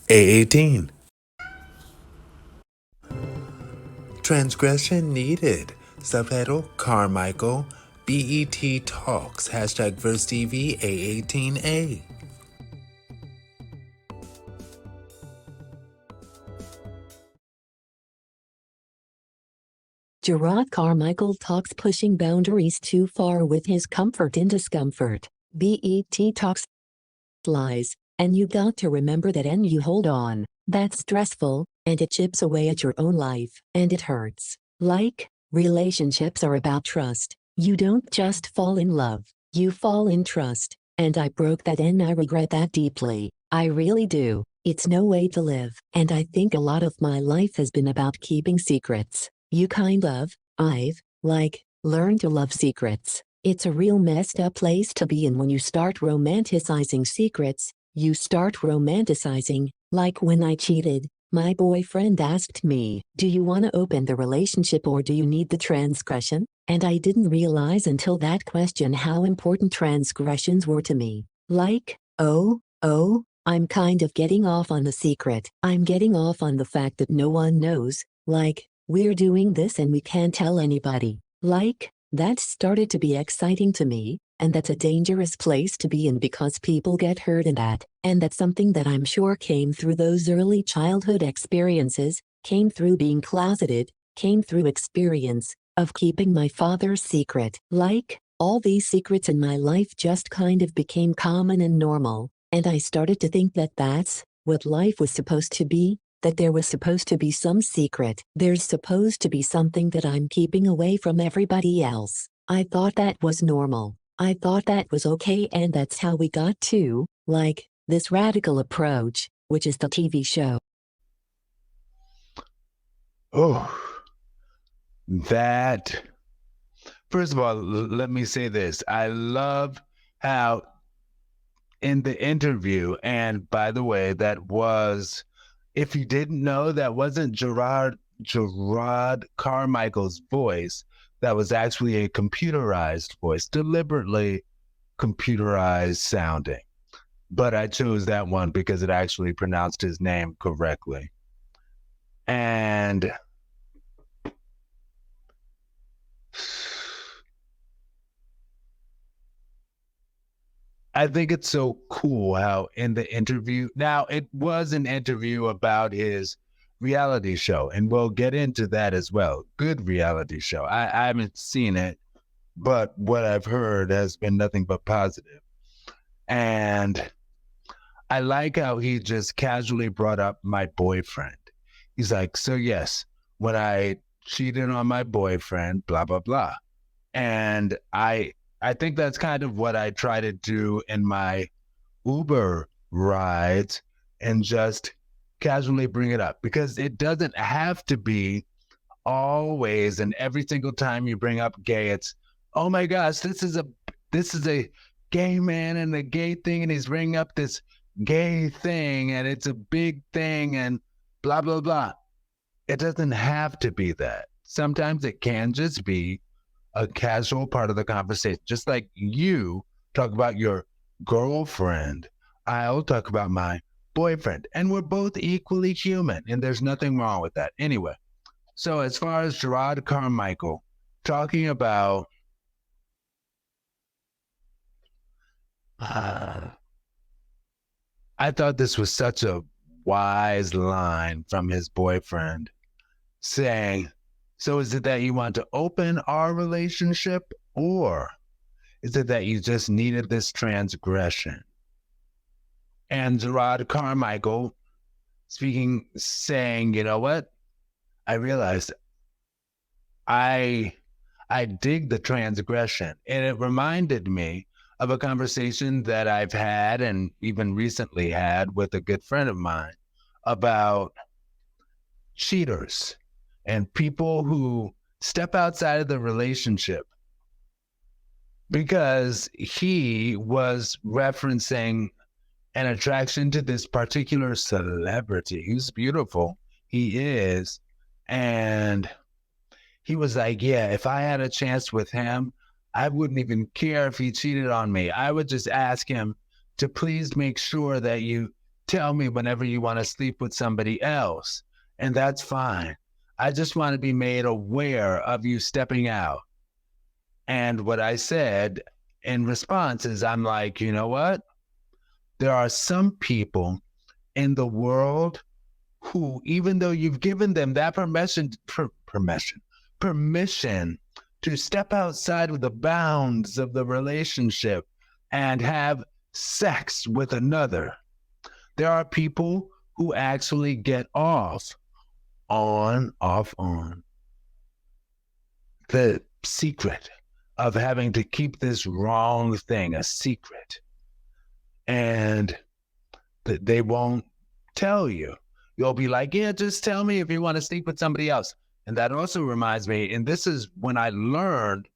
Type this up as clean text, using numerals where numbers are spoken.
A18. Transgression Needed. Subtitle Carmichael. BET Talks. Hashtag VerseTV A18A. Gerard Carmichael talks pushing boundaries too far with his comfort in discomfort. BET talks lies, and you got to remember that and you hold on. That's stressful, and it chips away at your own life, and it hurts. Like, relationships are about trust. You don't just fall in love, you fall in trust, and I broke that and I regret that deeply. I really do. It's no way to live, and I think a lot of my life has been about keeping secrets. I've learned to love secrets. It's a real messed up place to be in when you start romanticizing secrets. You start romanticizing, like when I cheated, my boyfriend asked me, "Do you want to open the relationship or do you need the transgression?" And I didn't realize until that question how important transgressions were to me. Like, I'm kind of getting off on the secret. I'm getting off on the fact that no one knows, like, we're doing this and we can't tell anybody. Like, that started to be exciting to me, and that's a dangerous place to be in because people get hurt in that. And that's something that I'm sure came through those early childhood experiences, came through being closeted, came through experience of keeping my father's secret. Like, all these secrets in my life just kind of became common and normal, and I started to think that that's what life was supposed to be. That there was supposed to be some secret. There's supposed to be something that I'm keeping away from everybody else. I thought that was normal. I thought that was okay, and that's how we got to, like, this radical approach, which is the TV show. Oh, that. First of all, let me say this. I love how in the interview, and by the way, that was, if you didn't know, that wasn't Gerard Carmichael's voice. That was actually a computerized voice, deliberately computerized sounding. But I chose that one because it actually pronounced his name correctly. And I think it's so cool how in the interview, now it was an interview about his reality show, and we'll get into that as well. Good reality show. I haven't seen it, but what I've heard has been nothing but positive. And I like how he just casually brought up my boyfriend. He's like, so yes, when I cheated on my boyfriend, blah, blah, blah. And I think that's kind of what I try to do in my Uber rides, and just casually bring it up, because it doesn't have to be always and every single time you bring up gay, it's, oh my gosh, this is a gay man and a gay thing, and he's bringing up this gay thing and it's a big thing and blah blah blah. It doesn't have to be that. Sometimes it can just be a casual part of the conversation. Just like you talk about your girlfriend, I'll talk about my boyfriend. And we're both equally human, and there's nothing wrong with that. Anyway, so as far as Gerard Carmichael talking about I thought this was such a wise line from his boyfriend, saying, so is it that you want to open our relationship, or is it that you just needed this transgression? And Gerard Carmichael saying, you know what? I realized I dig the transgression. And it reminded me of a conversation that I've had and even recently had with a good friend of mine about cheaters and people who step outside of the relationship, because he was referencing an attraction to this particular celebrity. He's beautiful. He is. And he was like, yeah, if I had a chance with him, I wouldn't even care if he cheated on me. I would just ask him to please make sure that you tell me whenever you want to sleep with somebody else, and that's fine. I just want to be made aware of you stepping out. And what I said in response is, I'm like, you know what? There are some people in the world who, even though you've given them that permission to step outside of the bounds of the relationship and have sex with another, there are people who actually get off on the secret of having to keep this wrong thing a secret. And they won't tell you. You'll be like, yeah, just tell me if you want to sleep with somebody else. And that also reminds me, and this is when I learned